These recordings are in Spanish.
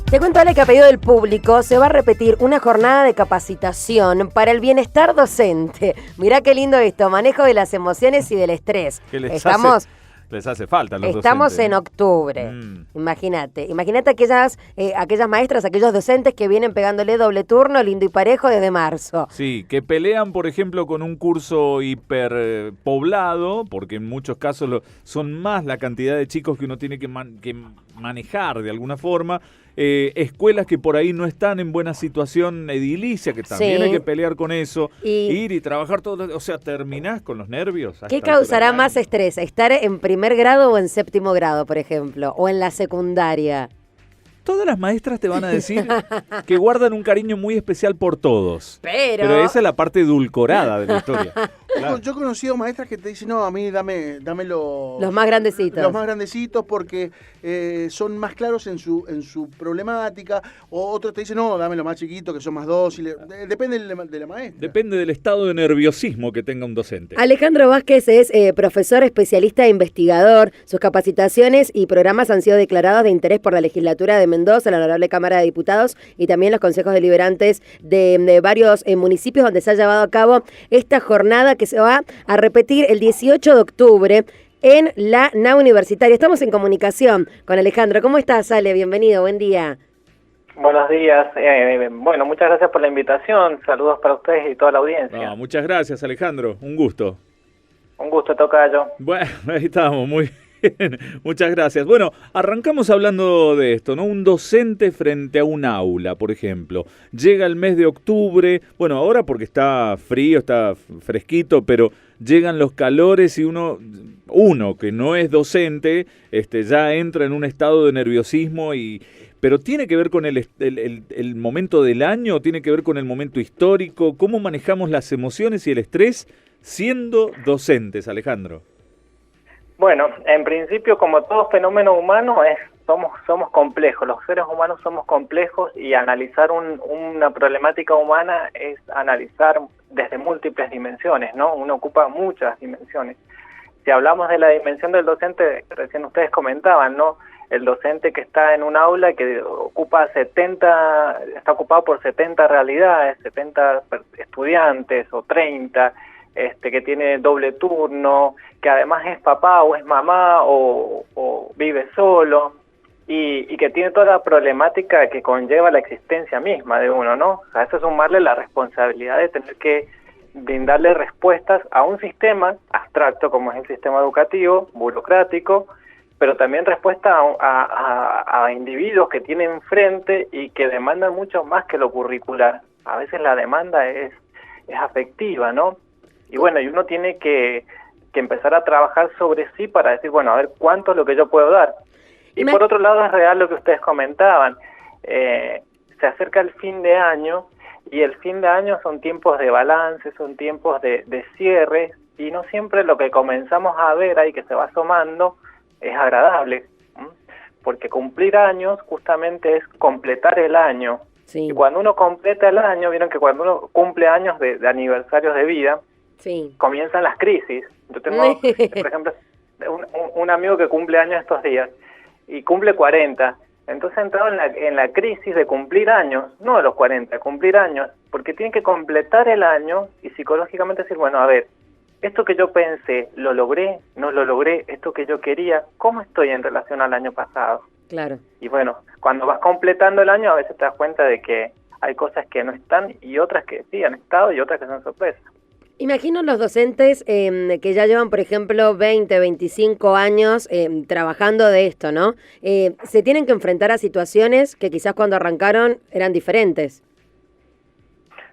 Te cuento, Ale, que a pedido del público se va a repetir una jornada de capacitación para el bienestar docente. Mirá qué lindo esto, manejo de las emociones y del estrés. Les hace falta a los Estamos docentes. En octubre. Imagínate aquellas maestras, aquellos docentes que vienen pegándole doble turno, lindo y parejo desde marzo. Sí, que pelean, por ejemplo, con un curso hiperpoblado, porque en muchos casos son más la cantidad de chicos que uno tiene que manejar de alguna forma. Escuelas que por ahí no están en buena situación edilicia, que también hay que pelear con eso, ir y trabajar todos, o sea, terminás con los nervios. ¿Qué causará más estrés? ¿Estar en primer grado o en séptimo grado, por ejemplo? ¿O en la secundaria? Todas las maestras te van a decir que guardan un cariño muy especial por todos. Pero esa es la parte edulcorada de la historia. Claro. Yo he conocido maestras que te dicen, no, a mí dame los más grandecitos. Los más grandecitos porque son más claros en su problemática. O otros te dicen, no, dame los más chiquitos que son más dóciles. Depende de la maestra. Depende del estado de nerviosismo que tenga un docente. Alejandro Vázquez es profesor, especialista e investigador. Sus capacitaciones y programas han sido declarados de interés por la legislatura de Mendoza, la Honorable Cámara de Diputados y también los consejos deliberantes de varios municipios donde se ha llevado a cabo esta jornada que se va a repetir el 18 de octubre en la NAU Universitaria. Estamos en comunicación con Alejandro. ¿Cómo estás, Ale? Bienvenido, buen día. Buenos días. Bueno, muchas gracias por la invitación. Saludos para ustedes y toda la audiencia. Muchas gracias, Alejandro. Un gusto. Un gusto, tocayo. Bueno, ahí estamos, muy bien. Muchas gracias. Bueno, arrancamos hablando de esto, ¿no? Un docente frente a un aula, por ejemplo. Llega el mes de octubre, bueno, ahora porque está frío, está fresquito, pero llegan los calores y uno que no es docente, ya entra en un estado de nerviosismo pero tiene que ver con el momento del año, tiene que ver con el momento histórico. ¿Cómo manejamos las emociones y el estrés siendo docentes, Alejandro? Bueno, en principio, como todo fenómeno humano, somos complejos. Los seres humanos somos complejos y analizar una problemática humana es analizar desde múltiples dimensiones, ¿no? Uno ocupa muchas dimensiones. Si hablamos de la dimensión del docente, recién ustedes comentaban, ¿no? El docente que está en un aula que está ocupado por 70 realidades, 70 estudiantes o 30, que tiene doble turno, que además es papá o es mamá o vive solo y que tiene toda la problemática que conlleva la existencia misma de uno, ¿no? O sea, eso es sumarle la responsabilidad de tener que brindarle respuestas a un sistema abstracto como es el sistema educativo, burocrático, pero también respuesta a individuos que tienen enfrente y que demandan mucho más que lo curricular. A veces la demanda es afectiva, ¿no? Y bueno, y uno tiene que empezar a trabajar sobre sí para decir, bueno, a ver cuánto es lo que yo puedo dar. Y por otro lado es real lo que ustedes comentaban. Se acerca el fin de año y el fin de año son tiempos de balance, son tiempos de cierre y no siempre lo que comenzamos a ver ahí que se va asomando es agradable. Porque cumplir años justamente es completar el año. Sí. Y cuando uno completa el año, vieron que cuando uno cumple años de aniversarios de vida, sí, comienzan las crisis. Yo tengo, por ejemplo, un amigo que cumple años estos días y cumple 40. Entonces ha entrado en la crisis de cumplir años, no de los 40, de cumplir años, porque tiene que completar el año y psicológicamente decir, bueno, a ver, esto que yo pensé, ¿lo logré? ¿No lo logré? ¿Esto que yo quería? ¿Cómo estoy en relación al año pasado? Claro. Y bueno, cuando vas completando el año a veces te das cuenta de que hay cosas que no están y otras que sí han estado y otras que son sorpresas. Imagino los docentes que ya llevan, por ejemplo, 20, 25 años trabajando de esto, ¿no? Se tienen que enfrentar a situaciones que quizás cuando arrancaron eran diferentes.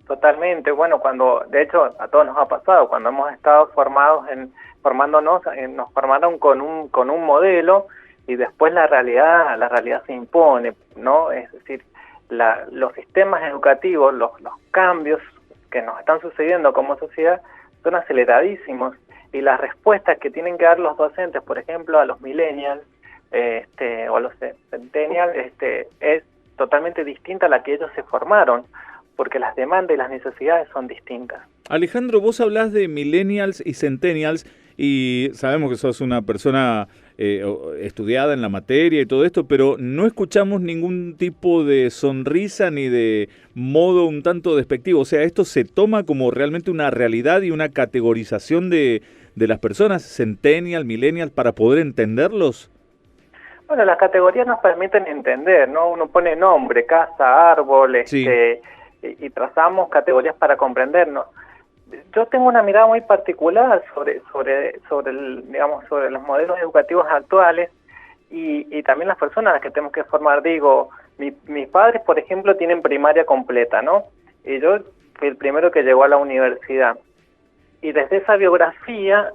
Totalmente. Bueno, de hecho, a todos nos ha pasado, cuando hemos estado formándonos, nos formaron con un modelo y después la realidad se impone, ¿no? Es decir, los sistemas educativos, los cambios que nos están sucediendo como sociedad son aceleradísimos y las respuestas que tienen que dar los docentes, por ejemplo, a los millennials o a los centennials, es totalmente distinta a la que ellos se formaron, porque las demandas y las necesidades son distintas. Alejandro, vos hablás de millennials y centennials y sabemos que sos una persona estudiada en la materia y todo esto, pero no escuchamos ningún tipo de sonrisa ni de modo un tanto despectivo. O sea, esto se toma como realmente una realidad y una categorización de las personas, centennial, millennial, para poder entenderlos. Bueno, las categorías nos permiten entender, ¿no? Uno pone nombre, casa, árbol, Sí. y trazamos categorías para comprendernos. Yo tengo una mirada muy particular sobre los modelos educativos actuales y también las personas a las que tenemos que formar. Digo, mis padres, por ejemplo, tienen primaria completa, ¿no? Y yo fui el primero que llegó a la universidad. Y desde esa biografía,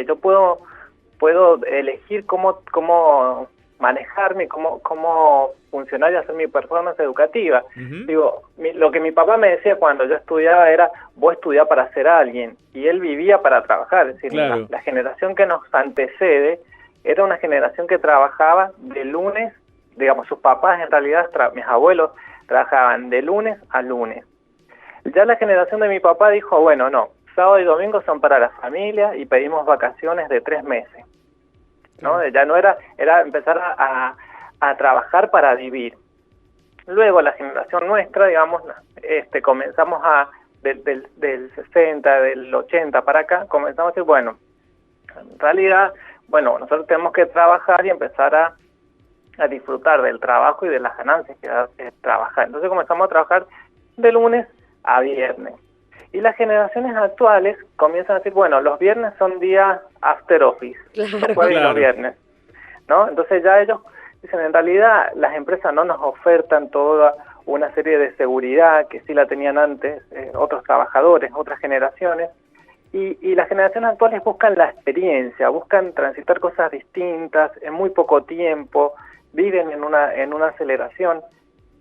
yo puedo elegir cómo manejarme, cómo funcionar y hacer mi performance educativa. Uh-huh. Digo, lo que mi papá me decía cuando yo estudiaba era, vos estudiá para ser alguien, y él vivía para trabajar. Es decir, claro. la generación que nos antecede era una generación que trabajaba de lunes, digamos, sus papás en realidad, mis abuelos, trabajaban de lunes a lunes. Ya la generación de mi papá dijo, bueno, no, sábado y domingo son para la familia y pedimos vacaciones de 3 meses. ¿No? Ya no era empezar a trabajar para vivir. Luego la generación nuestra, digamos, comenzamos del 60, del 80 para acá, comenzamos a decir, bueno, en realidad, bueno, nosotros tenemos que trabajar y empezar a disfrutar del trabajo y de las ganancias que da trabajar. Entonces comenzamos a trabajar de lunes a viernes. Y las generaciones actuales comienzan a decir, bueno, los viernes son días after office, los jueves y los viernes, ¿no? Entonces ya ellos dicen, en realidad las empresas no nos ofertan toda una serie de seguridad que sí la tenían antes otros trabajadores, otras generaciones, y las generaciones actuales buscan la experiencia, buscan transitar cosas distintas en muy poco tiempo, viven en una aceleración.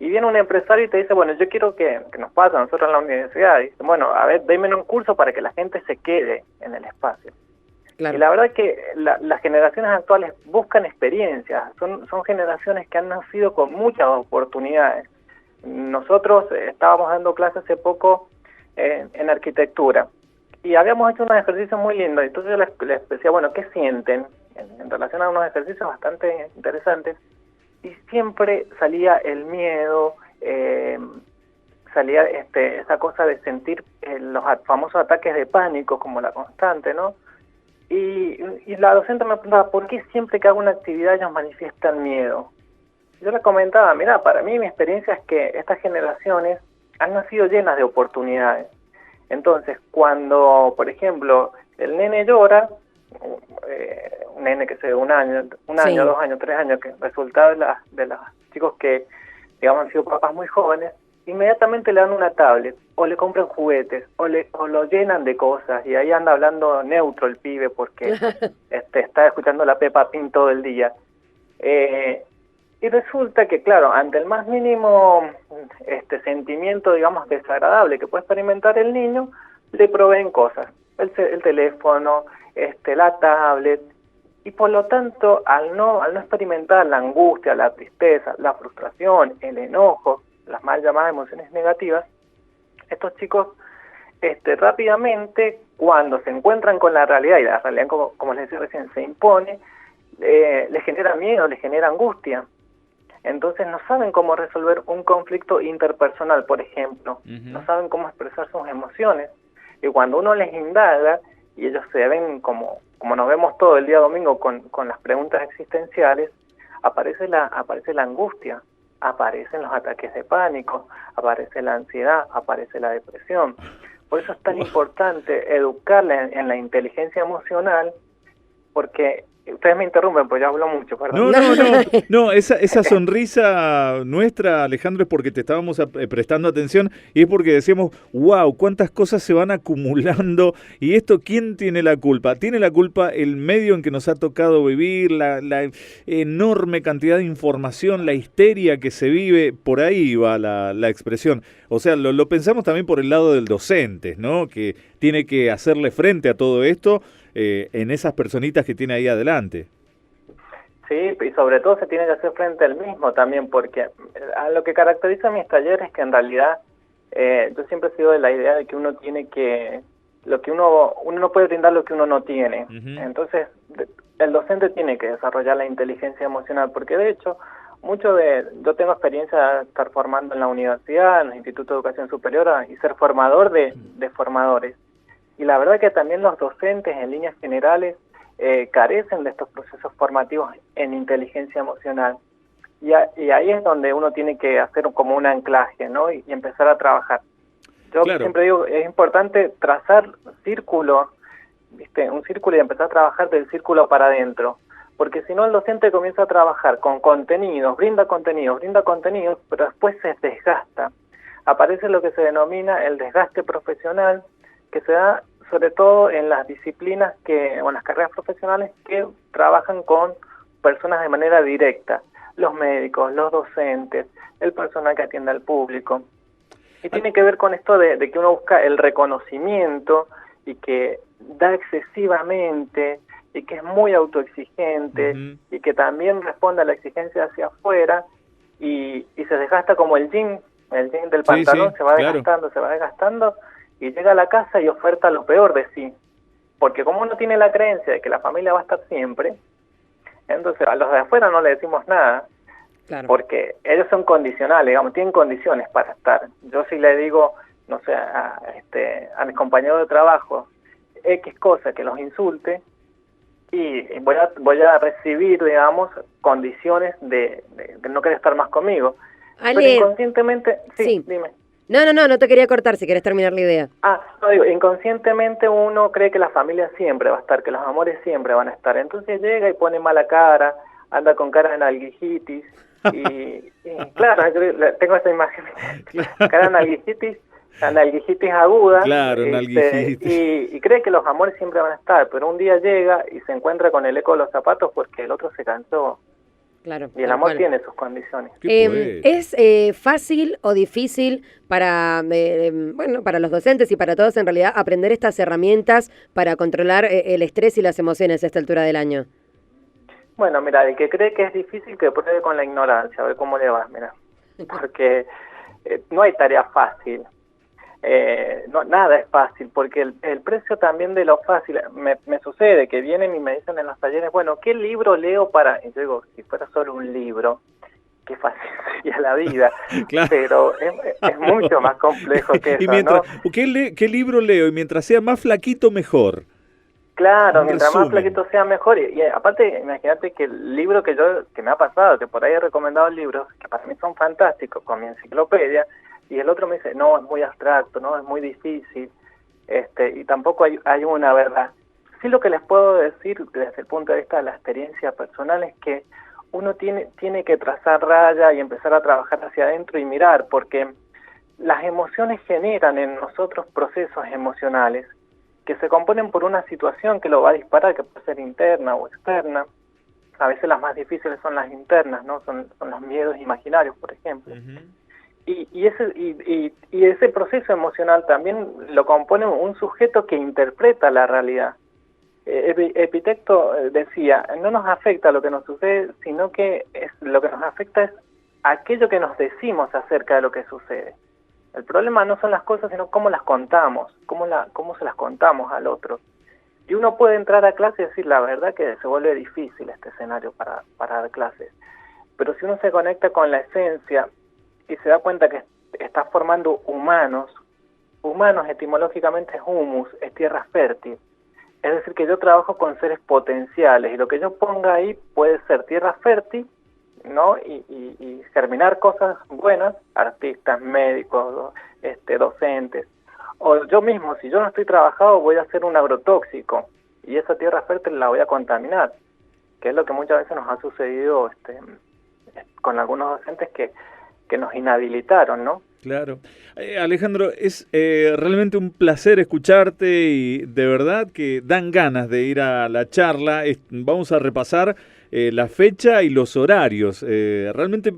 Y viene un empresario y te dice, bueno, yo quiero que nos pase a nosotros en la universidad. Y dice, bueno, a ver, déme un curso para que la gente se quede en el espacio. Claro. Y la verdad es que las generaciones actuales buscan experiencias. Son generaciones que han nacido con muchas oportunidades. Nosotros estábamos dando clases hace poco en arquitectura. Y habíamos hecho unos ejercicios muy lindos. Entonces yo les decía, bueno, ¿qué sienten? En relación a unos ejercicios bastante interesantes. Y siempre salía el miedo, salía esa cosa de sentir los famosos ataques de pánico como la constante, ¿no? Y la docente me preguntaba, ¿por qué siempre que hago una actividad ellos manifiestan miedo? Yo le comentaba, mira, para mí mi experiencia es que estas generaciones han nacido llenas de oportunidades. Entonces, cuando, por ejemplo, el nene llora, un nene que se un año, 2 años, 3 años, que resultado de los chicos que, digamos, han sido papás muy jóvenes, inmediatamente le dan una tablet, o le compran juguetes, o lo llenan de cosas, y ahí anda hablando neutro el pibe, porque está escuchando la Peppa Pig todo el día. Y resulta que, claro, ante el más mínimo sentimiento, digamos, desagradable que puede experimentar el niño, le proveen cosas, el teléfono, la tablet, y por lo tanto, al no experimentar la angustia, la tristeza, la frustración, el enojo, las mal llamadas emociones negativas, estos chicos rápidamente, cuando se encuentran con la realidad, y la realidad, como les decía recién, se impone, les genera miedo, les genera angustia. Entonces no saben cómo resolver un conflicto interpersonal, por ejemplo. Uh-huh. No saben cómo expresar sus emociones. Y cuando uno les indaga, y ellos se ven como nos vemos todo el día domingo con las preguntas existenciales, aparece la angustia, aparecen los ataques de pánico, aparece la ansiedad, aparece la depresión. Por eso es tan importante educarle en la inteligencia emocional, porque ustedes me interrumpen, pues ya hablo mucho, perdón. No, esa sonrisa nuestra, Alejandro, es porque te estábamos prestando atención y es porque decíamos, wow, cuántas cosas se van acumulando, y esto, ¿quién tiene la culpa? Tiene la culpa el medio en que nos ha tocado vivir, la enorme cantidad de información, la histeria que se vive, por ahí va la expresión. O sea, lo pensamos también por el lado del docente, ¿no? Que tiene que hacerle frente a todo esto en esas personitas que tiene ahí adelante. Sí, y sobre todo se tiene que hacer frente al mismo también, porque a lo que caracteriza a mis talleres es que en realidad yo siempre he sido de la idea de que uno tiene que lo que uno no puede brindar lo que uno no tiene. Ujú. Entonces, el docente tiene que desarrollar la inteligencia emocional, porque de hecho, yo tengo experiencia de estar formando en la universidad, en los institutos de educación superior y ser formador de formadores. Y la verdad que también los docentes en líneas generales carecen de estos procesos formativos en inteligencia emocional. Y ahí es donde uno tiene que hacer como un anclaje, ¿no? Y empezar a trabajar. Yo Claro. siempre digo, es importante trazar círculo, ¿viste? Un círculo y empezar a trabajar del círculo para adentro. Porque si no, el docente comienza a trabajar con contenidos, brinda contenidos, pero después se desgasta. Aparece lo que se denomina el desgaste profesional, que se da sobre todo en las disciplinas o en las carreras profesionales que trabajan con personas de manera directa, los médicos, los docentes, el personal que atiende al público. Y tiene que ver con esto de que uno busca el reconocimiento y que da excesivamente y que es muy autoexigente y que también responde a la exigencia hacia afuera y se desgasta como el jean del pantalón, se va desgastando y llega a la casa y oferta lo peor de sí. Porque como uno tiene la creencia de que la familia va a estar siempre, entonces a los de afuera no le decimos nada, Claro. porque ellos son condicionales, digamos, tienen condiciones para estar. Yo sí le digo, no sé, a mis compañeros de trabajo, X cosa que los insulte, y voy a recibir, digamos, condiciones de no querer estar más conmigo. Pero Ale, inconscientemente, sí. dime. No te quería cortar, si querés terminar la idea. No digo, inconscientemente uno cree que la familia siempre va a estar, que los amores siempre van a estar. Entonces llega y pone mala cara, anda con cara de nalguijitis, y claro, tengo esta imagen, cara de nalguijitis aguda, Claro, nalguijitis. y cree que los amores siempre van a estar, pero un día llega y se encuentra con el eco de los zapatos porque el otro se cansó. Claro. Y el tal amor cual. tiene sus condiciones. Qué poeta. ¿Es fácil o difícil para los docentes y para todos en realidad aprender estas herramientas para controlar el estrés y las emociones a esta altura del año? Bueno, mira, el que cree que es difícil que pruebe con la ignorancia, a ver cómo le va, mira. Porque no hay tarea fácil. Nada es fácil, porque el precio también de lo fácil, me sucede que vienen y me dicen en los talleres, bueno, ¿qué libro leo para...? Y yo digo, si fuera solo un libro, qué fácil sería la vida, Claro. pero es mucho más complejo que eso, Y mientras, ¿no? ¿qué libro leo? Y mientras sea más flaquito, mejor. Claro, Un mientras más resumen. flaquito sea mejor. Y aparte, imagínate que el libro que me ha pasado, que por ahí he recomendado libros, que para mí son fantásticos, con mi enciclopedia, y el otro me dice, no, es muy abstracto, no, es muy difícil, y tampoco hay una verdad. Sí, lo que les puedo decir desde el punto de vista de la experiencia personal es que uno tiene que trazar raya y empezar a trabajar hacia adentro y mirar, porque las emociones generan en nosotros procesos emocionales que se componen por una situación que lo va a disparar, que puede ser interna o externa. A veces las más difíciles son las internas, ¿no? Son los miedos imaginarios, por ejemplo. Y ese proceso emocional también lo compone un sujeto que interpreta la realidad. Epicteto decía, no nos afecta lo que nos sucede, sino que lo que nos afecta es aquello que nos decimos acerca de lo que sucede. El problema no son las cosas, sino cómo las contamos, cómo se las contamos al otro. Y uno puede entrar a clase y decir, la verdad que se vuelve difícil este escenario para dar clases. Pero si uno se conecta con la esencia y se da cuenta que está formando humanos etimológicamente es humus, es tierra fértil. Es decir, que yo trabajo con seres potenciales y lo que yo ponga ahí puede ser tierra fértil, ¿no? Y germinar cosas buenas, artistas, médicos, docentes. O yo mismo, si yo no estoy trabajado, voy a hacer un agrotóxico y esa tierra fértil la voy a contaminar, que es lo que muchas veces nos ha sucedido con algunos docentes que nos inhabilitaron, ¿no? Claro. Alejandro, es realmente un placer escucharte y de verdad que dan ganas de ir a la charla. Vamos a repasar la fecha y los horarios. Realmente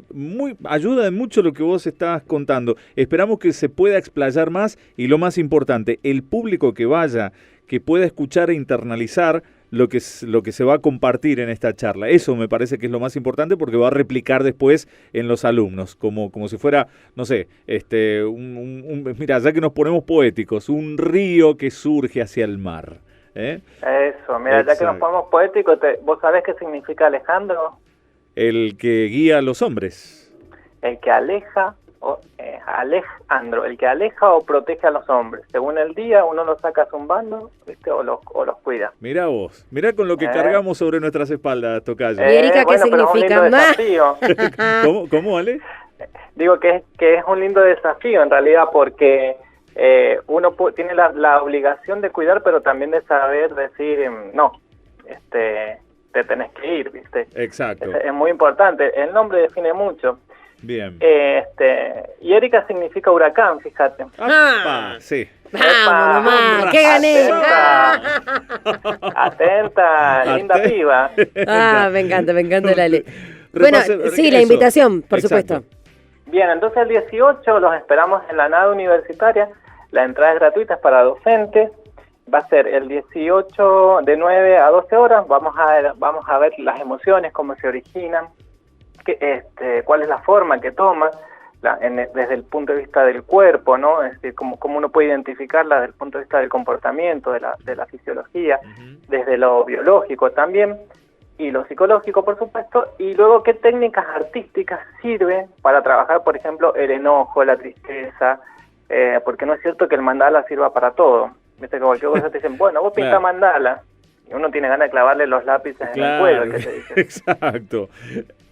ayuda en mucho lo que vos estás contando. Esperamos que se pueda explayar más y lo más importante, el público que vaya, que pueda escuchar e internalizar lo que se va a compartir en esta charla. Eso me parece que es lo más importante porque va a replicar después en los alumnos, como si fuera, no sé, mira, ya que nos ponemos poéticos, un río que surge hacia el mar. Eso, mira, ya que nos ponemos poéticos, ¿vos sabés qué significa Alejandro? El que guía a los hombres. El que aleja, Alejandro, el que aleja o protege a los hombres. Según el día, uno los saca zumbando, ¿viste? O los cuida. Mirá vos, mirá con lo que cargamos sobre nuestras espaldas, tocayo. ¿Y Erika qué significa? ¿Cómo, Ale? Digo que es un lindo desafío en realidad porque uno tiene la obligación de cuidar, pero también de saber decir, no, te tenés que ir, ¿viste? Exacto. Es muy importante, el nombre define mucho. Bien. Y Erika significa huracán, fíjate. Sí. ¡Vamos nomás! ¡Qué gané! Atenta, linda piba. Me encanta la ley. Bueno, sí, la invitación, por supuesto. Bien, entonces el 18 los esperamos en la nave universitaria. La entrada es gratuita, es para docentes. Va a ser el 18 de 9 a 12 horas. Vamos a ver las emociones, cómo se originan, cuál es la forma que toma desde el punto de vista del cuerpo, ¿no? Es decir, cómo uno puede identificarla desde el punto de vista del comportamiento, de la fisiología, desde lo biológico también, y lo psicológico, por supuesto, y luego qué técnicas artísticas sirven para trabajar, por ejemplo, el enojo, la tristeza, porque no es cierto que el mandala sirva para todo. Viste que cualquier cosa te dicen, bueno, vos pinta mandala, y uno tiene ganas de clavarle los lápices en el cuello, que te dice. Exacto.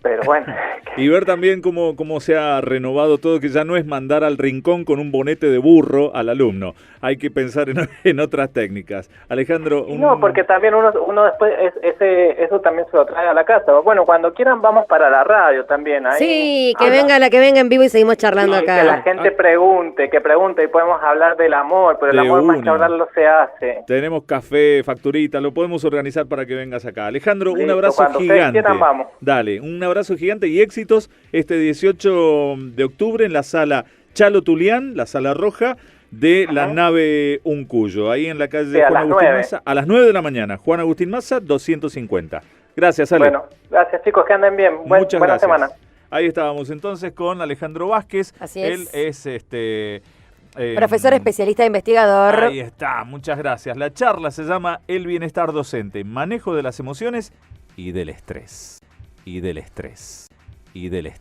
Pero bueno. Y ver también cómo se ha renovado todo, que ya no es mandar al rincón con un bonete de burro al alumno. Hay que pensar en otras técnicas. Alejandro... No, porque también uno después eso también se lo trae a la casa. Bueno, cuando quieran vamos para la radio también. Ahí sí, que venga en vivo y seguimos charlando acá. Que la gente pregunte y podemos hablar del amor, pero el amor más que hablarlo se hace. Tenemos café, facturita, lo podemos organizar para que vengas acá. Alejandro, listo, un abrazo cuando gigante. Quieran, vamos. Dale, un abrazo gigante y éxitos este 18 de octubre en la sala Chalo Tulián, la sala roja de la nave Uncuyo, ahí en la calle Juan Agustín Maza, a las 9 de la mañana, Juan Agustín Maza, 250. Gracias, Ale. Bueno, gracias chicos, que anden bien. Muchas buena gracias. semana. Ahí estábamos entonces con Alejandro Vázquez. Así es. Él es profesor especialista investigador. Ahí está, muchas gracias. La charla se llama El bienestar docente, manejo de las emociones y del estrés. Y del estrés. Y del estrés.